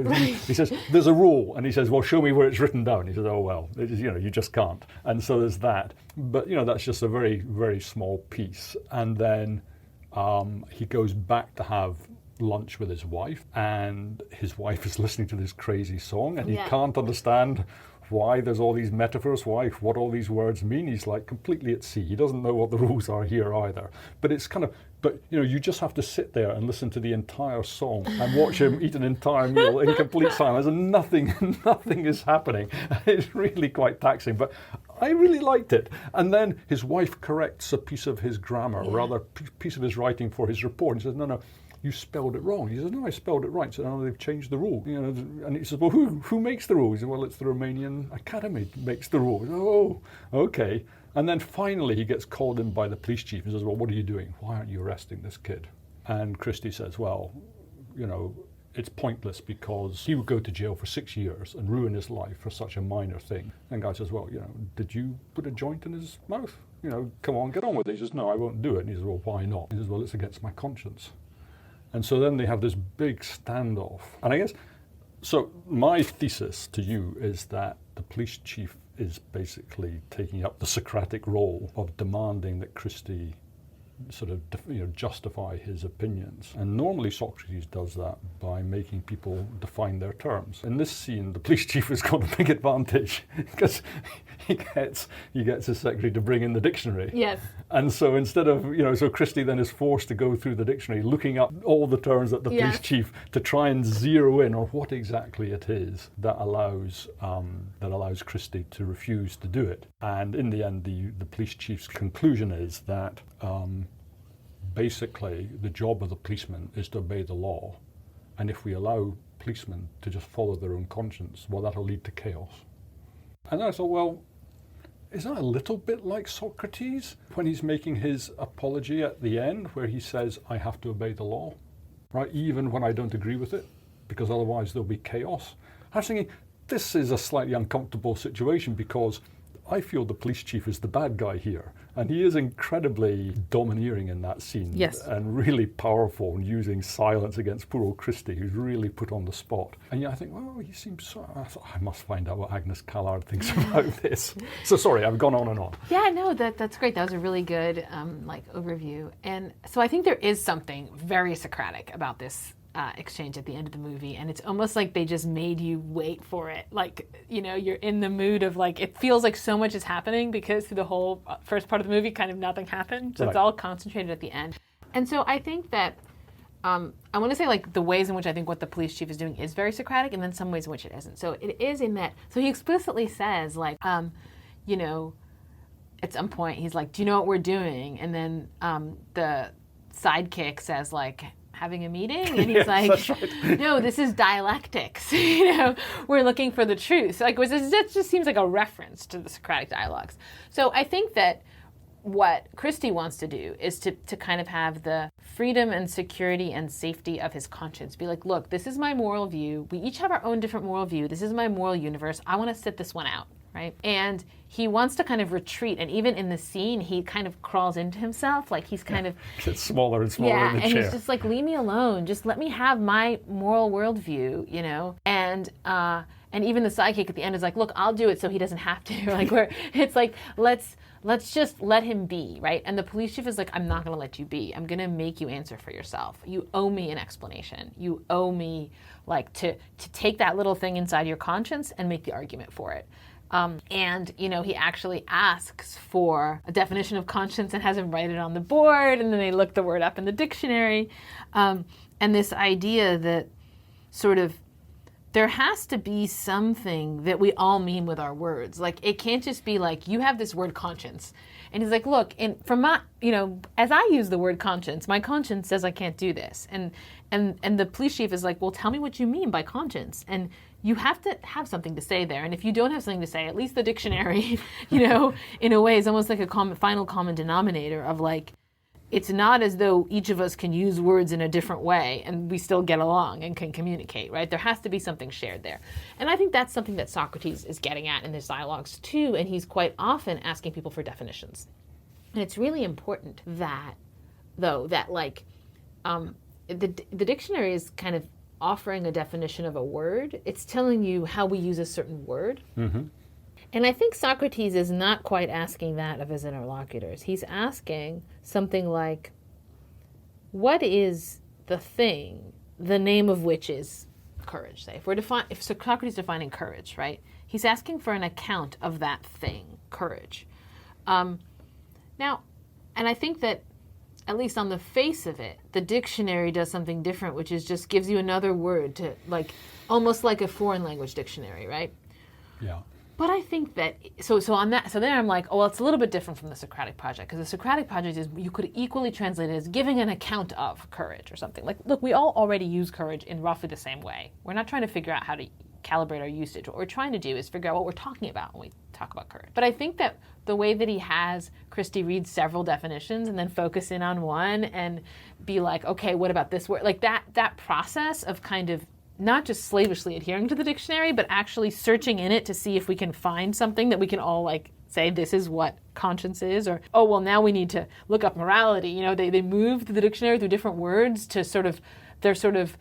he says, there's a rule, and he says, well, show me where it's written down. He says, oh, well, you just can't. And so there's that. But, that's just a very, very small piece. And then he goes back to have lunch with his wife, and his wife is listening to this crazy song, and he can't understand why there's all these metaphors, what all these words mean. He's like completely at sea. He doesn't know what the rules are here either. But it's you just have to sit there and listen to the entire song and watch him eat an entire meal in complete silence, and nothing is happening. It's really quite taxing, but I really liked it. And then his wife corrects a piece of his grammar, or rather piece of his writing for his report, and says, no, you spelled it wrong. He says, no, I spelled it right. So now they've changed the rule. And he says, well, who makes the rules? He says, well, it's the Romanian Academy makes the rules. Oh, okay. And then finally he gets called in by the police chief and says, well, what are you doing? Why aren't you arresting this kid? And Christy says, well, it's pointless, because he would go to jail for 6 years and ruin his life for such a minor thing. And the guy says, well, did you put a joint in his mouth? Come on, get on with it. He says, no, I won't do it. And he says, well, why not? He says, well, it's against my conscience. And so then they have this big standoff. And I guess, so my thesis to you is that the police chief is basically taking up the Socratic role of demanding that Christy sort of justify his opinions. And normally Socrates does that by making people define their terms. In this scene, the police chief has got a big advantage, because he gets his secretary to bring in the dictionary. Yes. And so instead of, so Christy then is forced to go through the dictionary, looking up all the terms that the police chief, to try and zero in on what exactly it is that allows Christy to refuse to do it. And in the end, the police chief's conclusion is that basically the job of the policeman is to obey the law. And if we allow policemen to just follow their own conscience, well, that'll lead to chaos. And I thought, well, is that a little bit like Socrates when he's making his apology at the end, where he says, I have to obey the law, right? Even when I don't agree with it, because otherwise there'll be chaos. I was thinking, this is a slightly uncomfortable situation, because I feel the police chief is the bad guy here, and he is incredibly domineering in that scene. Yes. And really powerful, and using silence against poor old Christy, who's really put on the spot. And yet I think, well, he seems so... I thought, I must find out what Agnes Callard thinks about this. So sorry, I've gone on and on. Yeah, no, that's great. That was a really good overview. And so I think there is something very Socratic about this exchange at the end of the movie, and it's almost like they just made you wait for it. Like, you're in the mood of like, it feels like so much is happening because through the whole first part of the movie, kind of nothing happened. So It's all concentrated at the end. And so I think that I want to say like the ways in which I think what the police chief is doing is very Socratic, and then some ways in which it isn't. So it is in that. So he explicitly says like, at some point he's like, "Do you know what we're doing?" And then the sidekick says like, having a meeting, and he's like, right. No, this is dialectics. We're looking for the truth. Like, it just seems like a reference to the Socratic dialogues. So I think that what Christie wants to do is to kind of have the freedom and security and safety of his conscience. Be like, look, this is my moral view. We each have our own different moral view. This is my moral universe. I want to sit this one out, right? And he wants to kind of retreat, and even in the scene, he kind of crawls into himself, like he's kind of... Gets smaller and smaller in the chair. And he's just like, leave me alone. Just let me have my moral worldview, And even the sidekick at the end is like, look, I'll do it so he doesn't have to. Like, where it's like, let's just let him be, right? And the police chief is like, I'm not going to let you be. I'm going to make you answer for yourself. You owe me an explanation. You owe me, like, to take that little thing inside your conscience and make the argument for it. He actually asks for a definition of conscience and has him write it on the board, and then they look the word up in the dictionary. And this idea that sort of there has to be something that we all mean with our words. Like, it can't just be like, you have this word conscience. And he's like, look, from my, as I use the word conscience, my conscience says I can't do this. And the police chief is like, well, tell me what you mean by conscience. And you have to have something to say there. And if you don't have something to say, at least the dictionary, in a way is almost like a final common denominator of like, it's not as though each of us can use words in a different way and we still get along and can communicate, right? There has to be something shared there. And I think that's something that Socrates is getting at in his dialogues too, and he's quite often asking people for definitions. And it's really important that the dictionary is kind of offering a definition of a word. It's telling you how we use a certain word. Mm-hmm. And I think Socrates is not quite asking that of his interlocutors. He's asking something like, what is the thing, the name of which is courage, say? If Socrates is defining courage, right? He's asking for an account of that thing, courage. And I think that, at least on the face of it, the dictionary does something different, which is just gives you another word to, like, almost like a foreign language dictionary, right? Yeah. But I think that, so there I'm like, oh, well, it's a little bit different from the Socratic project, because the Socratic project is, you could equally translate it as giving an account of courage or something. Like, look, we all already use courage in roughly the same way. We're not trying to figure out how to calibrate our usage. What we're trying to do is figure out what we're talking about when we talk about courage. But I think that the way that he has Christie read several definitions and then focus in on one and be like, okay, what about this word? Like that process of kind of not just slavishly adhering to the dictionary, but actually searching in it to see if we can find something that we can all like say this is what conscience is, or, oh, well, now we need to look up morality. They moved the dictionary through different words to they're sort of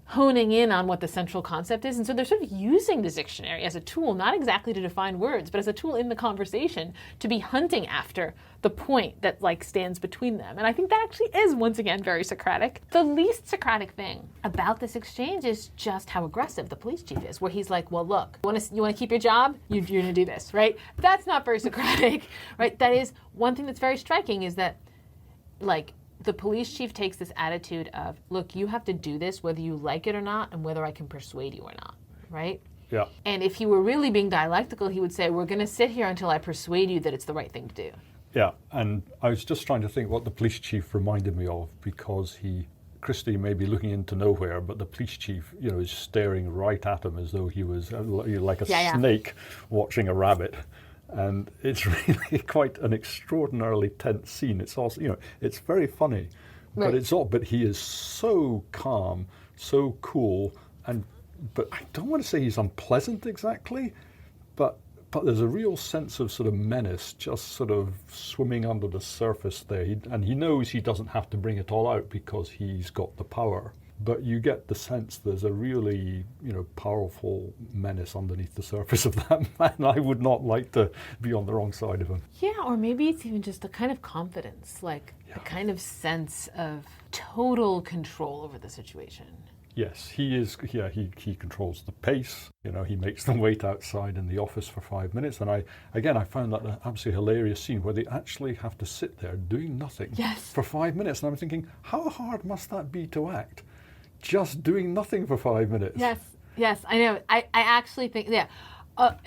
honing in on what the central concept is. And so they're sort of using this dictionary as a tool, not exactly to define words, but as a tool in the conversation to be hunting after the point that like stands between them. And I think that actually is, once again, very Socratic. The least Socratic thing about this exchange is just how aggressive the police chief is, where he's like, well, look, you want to keep your job? You're going to do this, right? That's not very Socratic, right? That is one thing that's very striking, is that, like, the police chief takes this attitude of, look, you have to do this whether you like it or not, and whether I can persuade you or not, right? Yeah. And if he were really being dialectical, he would say, we're going to sit here until I persuade you that it's the right thing to do. Yeah, and I was just trying to think what the police chief reminded me of, because Christie may be looking into nowhere, but the police chief, is staring right at him as though he was like a snake watching a rabbit. And it's really quite an extraordinarily tense scene. It's also, it's very funny, right. But he is so calm, so cool, but I don't want to say he's unpleasant exactly, but there's a real sense of sort of menace just sort of swimming under the surface there. And he knows he doesn't have to bring it all out because he's got the power. but you get the sense there's a really, powerful menace underneath the surface of that man. I would not like to be on the wrong side of him. Yeah, or maybe it's even just a kind of confidence, like a kind of sense of total control over the situation. Yes, he is. Yeah, he controls the pace. He makes them wait outside in the office for 5 minutes. And I found that an absolutely hilarious scene where they actually have to sit there doing nothing for 5 minutes. And I'm thinking, how hard must that be to act? Just doing nothing for 5 minutes. Yes, I know. I actually think,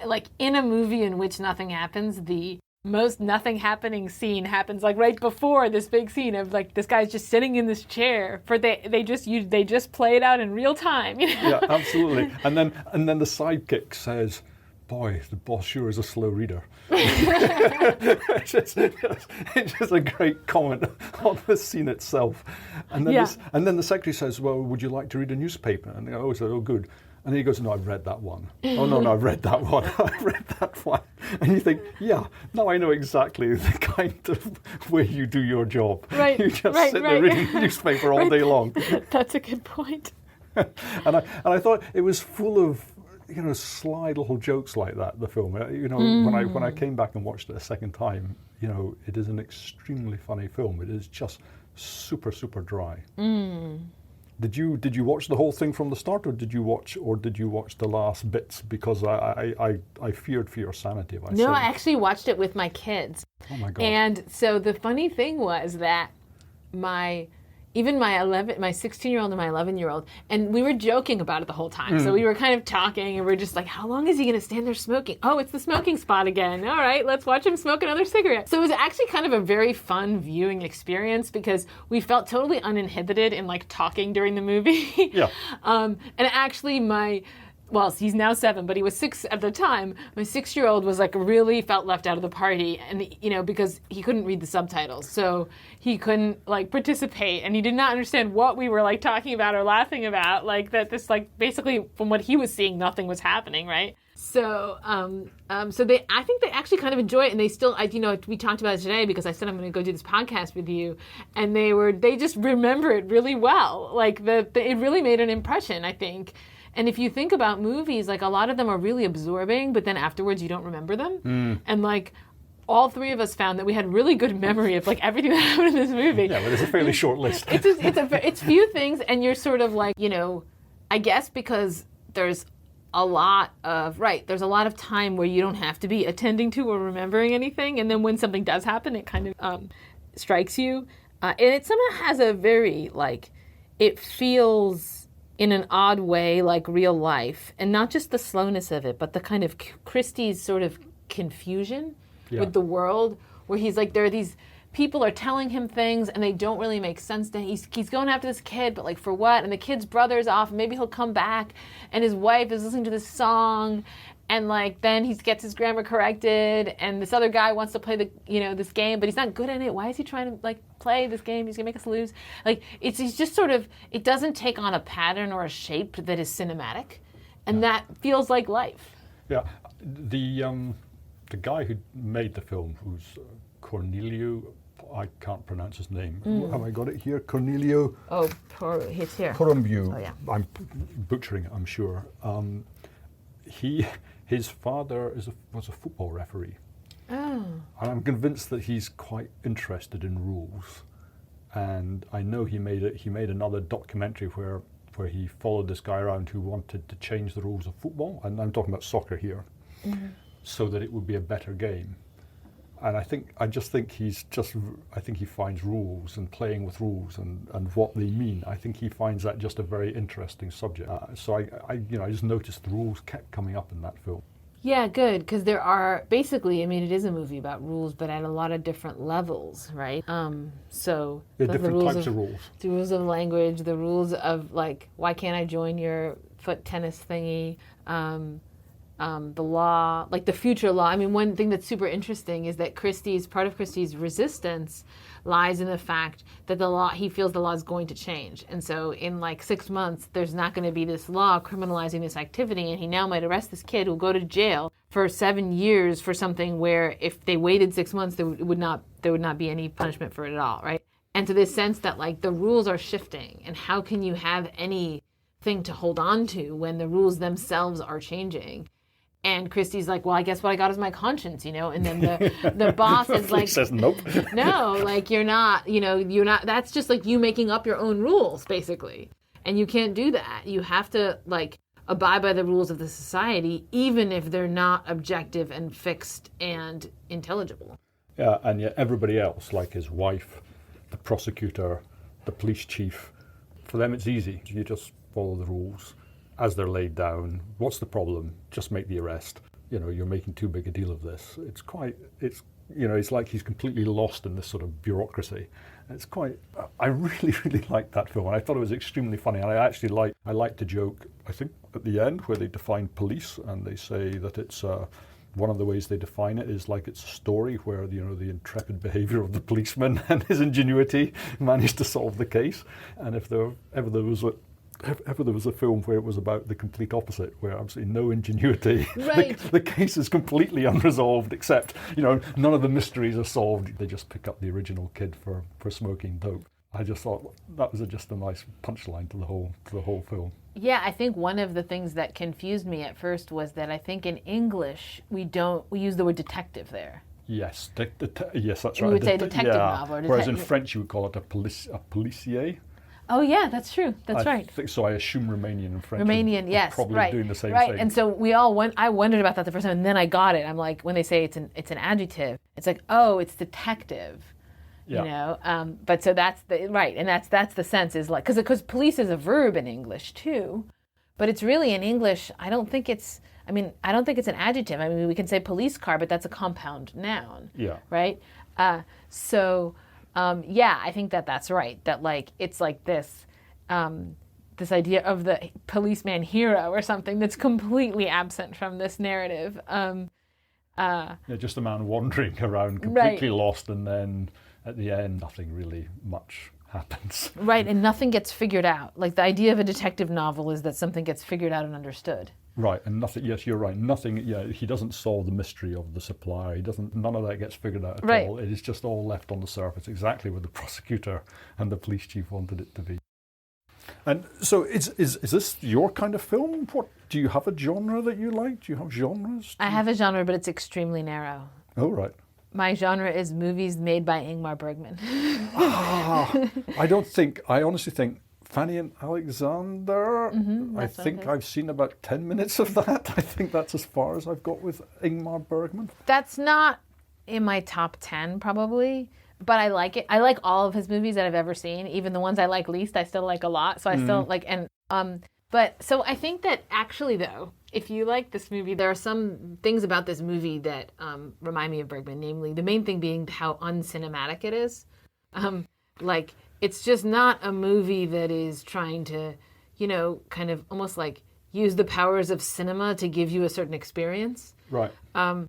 like in a movie in which nothing happens, the most nothing happening scene happens like right before this big scene of like this guy's just sitting in this chair for they just play it out in real time. Yeah, absolutely. And then the sidekick says, "Boy, the boss sure is a slow reader." it's just a great comment on the scene itself. And then the secretary says, "Well, would you like to read a newspaper?" And they go, "Oh, good." And then he goes, "No, I've read that one." "Oh, no, I've read that one. I've read that one." And you think, yeah, now I know exactly the kind of way you do your job. Right. You just sit there reading the newspaper all day long. That's a good point. And I thought it was full of, sly little jokes like that, the film. When I came back and watched it a second time, it is an extremely funny film. It is just super, super dry. Did you watch the whole thing from the start, or did you watch the last bits? Because I feared for your sanity. No, I actually watched it with my kids. Oh my God! And so the funny thing was that my 16-year-old and my 11-year-old, and we were joking about it the whole time. So we were kind of talking, and we're just like, how long is he going to stand there smoking? Oh, it's the smoking spot again. All right, let's watch him smoke another cigarette. So it was actually kind of a very fun viewing experience because we felt totally uninhibited in like talking during the movie. Yeah. And actually well, he's now 7, but he was 6 at the time. My 6-year-old was like really felt left out of the party, and because he couldn't read the subtitles, so he couldn't like participate, and he did not understand what we were like talking about or laughing about. Like that, this like basically from what he was seeing, nothing was happening, right? So, I think they actually kind of enjoy it, and they still, we talked about it today because I said I'm going to go do this podcast with you, and they just remember it really well. Like it really made an impression, I think. And if you think about movies, like a lot of them are really absorbing, but then afterwards you don't remember them. And like all 3 of us found that we had really good memory of like everything that happened in this movie. Yeah, but it's a fairly short list. It's few things, and you're sort of like, I guess because there's a lot of time where you don't have to be attending to or remembering anything, and then when something does happen, it kind of strikes you, and it somehow has a very it feels in an odd way like real life, and not just the slowness of it, but the kind of Christie's sort of confusion with the world, where he's like, there are these people are telling him things and they don't really make sense to him. He's going after this kid, but like for what? And the kid's brother's off, and maybe he'll come back, and his wife is listening to this song, and like then he gets his grammar corrected, and this other guy wants to play this game, but he's not good at it. Why is he trying to like play this game? He's gonna make us lose. Like he's just sort of, it doesn't take on a pattern or a shape that is cinematic, and that feels like life. Yeah, the guy who made the film, who's Cornelio, I can't pronounce his name. Have I got it here? Cornelio. Oh, it's here. Porumbu. Oh yeah. I'm butchering it, I'm sure. His father was a football referee. Oh. And I'm convinced that he's quite interested in rules. And I know he made another documentary where he followed this guy around who wanted to change the rules of football, and I'm talking about soccer here, so that it would be a better game. And I think he finds rules and playing with rules and what they mean. I think he finds that just a very interesting subject. So I just noticed the rules kept coming up in that film. Yeah, good, because there are basically, it is a movie about rules, but at a lot of different levels, right? So different types of rules. The rules of language, the rules of like, why can't I join your foot tennis thingy? The law, like the future law. One thing that's super interesting is that part of Christie's resistance lies in the fact that he feels the law is going to change. And so in like 6 months, there's not going to be this law criminalizing this activity, and he now might arrest this kid who'll go to jail for 7 years for something where if they waited 6 months, there would not be any punishment for it at all, right? And to this sense that like the rules are shifting, and how can you have anything to hold on to when the rules themselves are changing? And Christy's like, well, I guess what I got is my conscience, And then the boss is like, says, nope. No, like you're not, that's just like you making up your own rules, basically. And you can't do that. You have to like abide by the rules of the society, even if they're not objective and fixed and intelligible. Yeah, and yet everybody else, like his wife, the prosecutor, the police chief, for them it's easy. You just follow the rules as they're laid down. What's the problem? Just make the arrest. You're making too big a deal of this. It's like he's completely lost in this sort of bureaucracy. I really, really liked that film. And I thought it was extremely funny. And I liked the joke, I think, at the end where they define police and they say that it's, one of the ways they define it is like it's a story where, the intrepid behavior of the policeman and his ingenuity managed to solve the case. And if ever there was a film where it was about the complete opposite, where absolutely no ingenuity, right. the case is completely unresolved, except, none of the mysteries are solved. They just pick up the original kid for smoking dope. I just thought that was just a nice punchline to the whole film. Yeah, I think one of the things that confused me at first was that I think in English we use the word detective there. Yes, yes, that's right. We would say detective novel. Whereas in French you would call it a policier. Oh yeah, that's true. That's right. So I assume Romanian and French yes, probably right, doing the same right. thing. And so I wondered about that the first time, and then I got it. I'm like, when they say it's an adjective, it's like, oh, it's detective. Yeah. But so that's right, and that's the sense is like because police is a verb in English too, but it's really in English. I don't think it's an adjective. I mean, we can say police car, but that's a compound noun. Yeah. Right. I think that's right. That like it's like this this idea of the policeman hero or something that's completely absent from this narrative. Just a man wandering around completely lost, and then at the end, nothing really much happens. Right, and nothing gets figured out. Like the idea of a detective novel is that something gets figured out and understood. Right, and nothing. Yes, you're right. Nothing. Yeah, he doesn't solve the mystery of the supplier. None of that gets figured out at all. It is just all left on the surface, exactly what the prosecutor and the police chief wanted it to be. And so, is this your kind of film? What do you have a genre that you like? Do you have genres? I have a genre, but it's extremely narrow. Oh, right. My genre is movies made by Ingmar Bergman. I honestly think Fanny and Alexander, I think I've seen about 10 minutes of that. I think that's as far as I've got with Ingmar Bergman. That's not in my top 10 probably, but I like it. I like all of his movies that I've ever seen. Even the ones I like least, I still like a lot. So I still like, but so I think that actually though, if you like this movie, there are some things about this movie that remind me of Bergman, namely the main thing being how uncinematic it is. Like, it's just not a movie that is trying to, kind of almost like use the powers of cinema to give you a certain experience. Right. And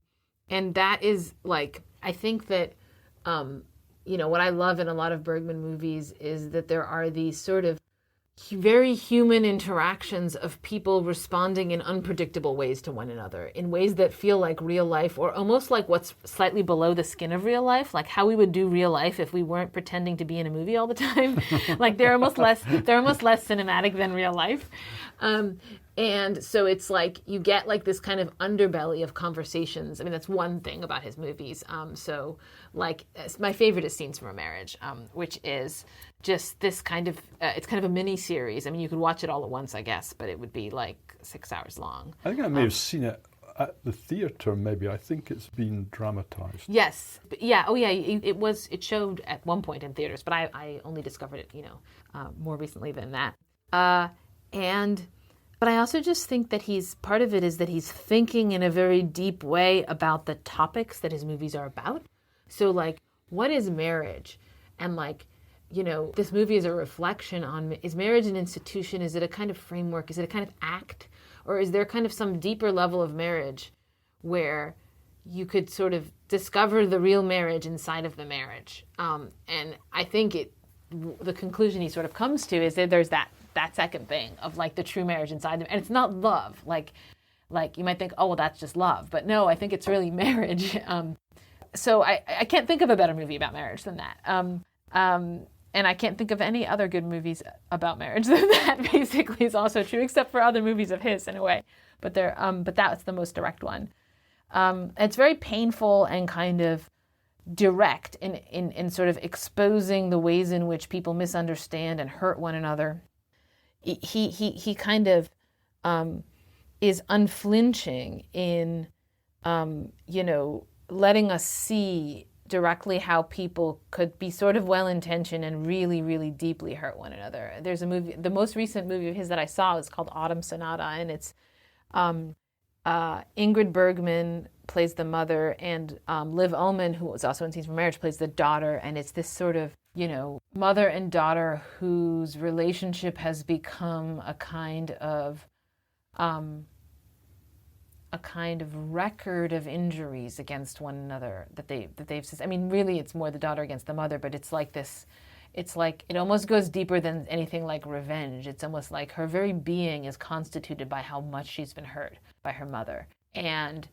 that is like, I think that, what I love in a lot of Bergman movies is that there are these sort of very human interactions of people responding in unpredictable ways to one another, in ways that feel like real life, or almost like what's slightly below the skin of real life, like how we would do real life if we weren't pretending to be in a movie all the time. Like they're almost less cinematic than real life. And so it's like you get like this kind of underbelly of conversations. I mean, that's one thing about his movies. So like my favorite is Scenes from a Marriage, which is just this kind of, it's kind of a mini series. I mean, you could watch it all at once, I guess, but it would be like 6 hours long. I think I may have seen it at the theatre, maybe. I think it's been dramatized. Yes. Yeah. Oh, yeah. It showed at one point in theaters, but I only discovered it, more recently than that. But I also just think that part of it is that he's thinking in a very deep way about the topics that his movies are about. So like, what is marriage? And like, this movie is a reflection on, is marriage an institution? Is it a kind of framework? Is it a kind of act? Or is there kind of some deeper level of marriage where you could sort of discover the real marriage inside of the marriage? And I think the conclusion he sort of comes to is that there's that second thing of like the true marriage inside them. And it's not love. Like you might think, oh, well, that's just love. But no, I think it's really marriage. So I can't think of a better movie about marriage than that. And I can't think of any other good movies about marriage that basically is also true, except for other movies of his in a way. But that's the most direct one. It's very painful and kind of direct in sort of exposing the ways in which people misunderstand and hurt one another. He kind of is unflinching in letting us see directly how people could be sort of well-intentioned and really, really deeply hurt one another. There's a movie, the most recent movie of his that I saw is called Autumn Sonata, and it's Ingrid Bergman plays the mother, and Liv Ullmann, who was also in Scenes from Marriage, plays the daughter, and it's this sort of, mother and daughter whose relationship has become a kind of record of injuries against one another that they've. I mean, really, it's more the daughter against the mother, but it's like this. It's like it almost goes deeper than anything like revenge. It's almost like her very being is constituted by how much she's been hurt by her mother, and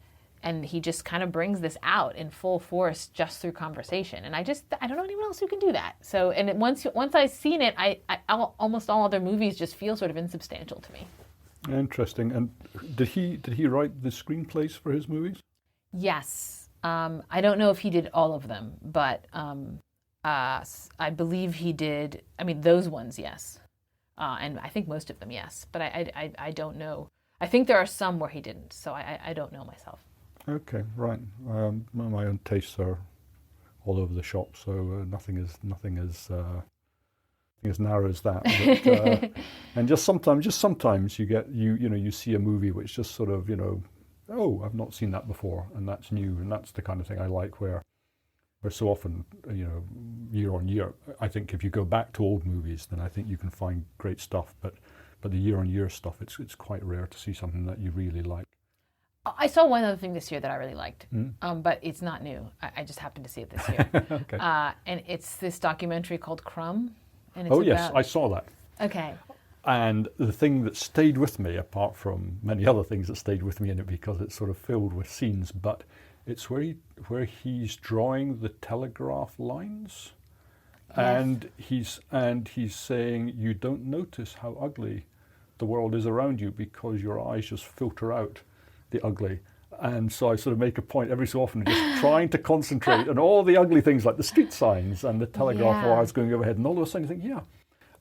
he just kind of brings this out in full force just through conversation. And I don't know anyone else who can do that. So, and once I've seen it, almost all other movies just feel sort of insubstantial to me. Interesting. And did he write the screenplays for his movies? Yes. I don't know if he did all of them, but I believe he did. I mean, those ones, yes. And I think most of them, yes. But I don't know. I think there are some where he didn't, so I don't know myself. Okay, right. My own tastes are all over the shop, so nothing as narrow as that. But, and just sometimes you get you see a movie which just sort of oh, I've not seen that before, and that's new, and that's the kind of thing I like. Where so often year on year, I think if you go back to old movies, then I think you can find great stuff. But the year on year stuff, it's quite rare to see something that you really like. I saw one other thing this year that I really liked, but it's not new. I just happened to see it this year. Okay. And it's this documentary called Crumb. And it's yes, I saw that. Okay. And the thing that stayed with me, apart from many other things that stayed with me in it because it's sort of filled with scenes, but it's where he's drawing the telegraph lines, Yes. and he's saying you don't notice how ugly the world is around you because your eyes just filter out the ugly. And so I sort of make a point every so often just trying to concentrate on all the ugly things like the street signs and the telegraph wires going overhead, and all of a sudden you think, yeah,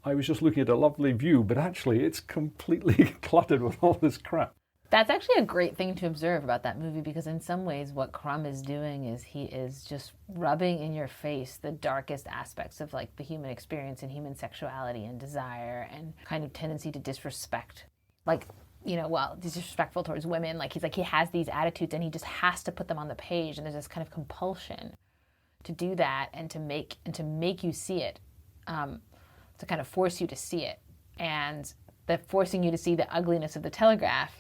I was just looking at a lovely view, but actually it's completely cluttered with all this crap. That's actually a great thing to observe about that movie, because in some ways what Crumb is doing is he is just rubbing in your face the darkest aspects of like the human experience and human sexuality and desire and kind of tendency to disrespect, disrespectful towards women. Like he has these attitudes and he just has to put them on the page, and there's this kind of compulsion to do that and to make you see it, to kind of force you to see it. And the forcing you to see the ugliness of the telegraph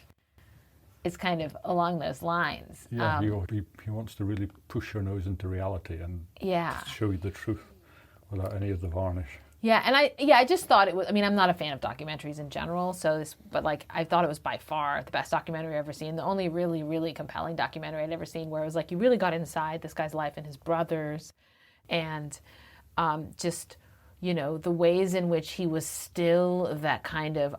is kind of along those lines. Yeah, he wants to really push your nose into reality and show you the truth without any of the varnish. Yeah, and I just thought it was. I mean, I'm not a fan of documentaries in general, but I thought it was by far the best documentary I've ever seen. The only really, really compelling documentary I'd ever seen, where it was like you really got inside this guy's life and his brothers, and just the ways in which he was still that kind of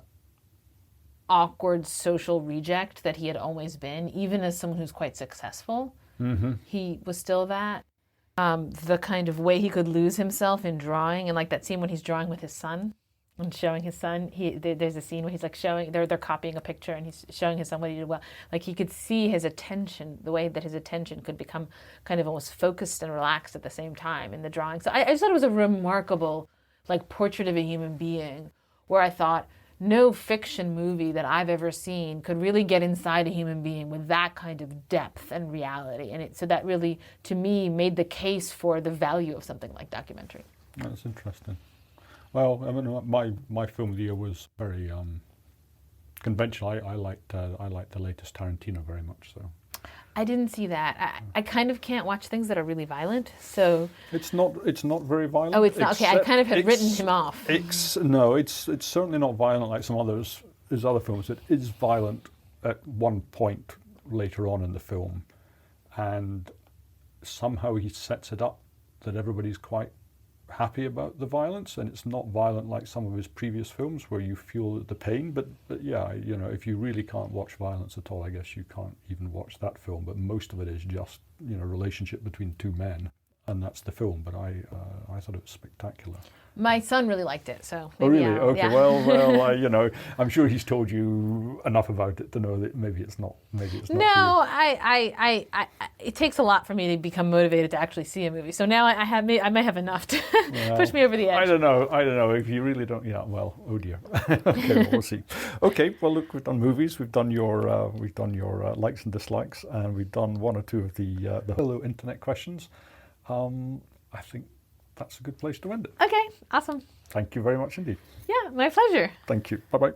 awkward social reject that he had always been, even as someone who's quite successful. Mm-hmm. He was still that. The kind of way he could lose himself in drawing, and like that scene when he's drawing with his son and showing his son. There's a scene where he's like showing, they're copying a picture and he's showing his son what he did well. Like he could see his attention, the way that his attention could become kind of almost focused and relaxed at the same time in the drawing. So I just thought it was a remarkable like portrait of a human being, where I thought, no fiction movie that I've ever seen could really get inside a human being with that kind of depth and reality. And so that really, to me, made the case for the value of something like documentary. That's interesting. Well, I mean, my film of the year was very conventional. I liked the latest Tarantino very much. So I didn't see that. I kind of can't watch things that are really violent. So it's not very violent. Oh, it's not. Okay, I kind of had written him off. It's certainly not violent like some his other films. It is violent at one point later on in the film, and somehow he sets it up that everybody's quite happy about the violence, and it's not violent like some of his previous films where you feel the pain. But yeah, if you really can't watch violence at all, I guess you can't even watch that film. But most of it is just relationship between two men, and that's the film. But I thought it was spectacular. My son really liked it, so Oh, maybe really? Okay. yeah. Well, I'm sure he's told you enough about it to know that maybe it's not. Maybe it's not. No, I it takes a lot for me to become motivated to actually see a movie. So now I may have enough to push me over the edge. I don't know. If you really don't, yeah. Well, oh dear. Okay, well, we'll see. Okay. Well, look, we've done movies. We've done your likes and dislikes, and we've done one or two of the hello internet questions. I think that's a good place to end it. Okay, awesome. Thank you very much indeed. Yeah, my pleasure. Thank you. Bye-bye.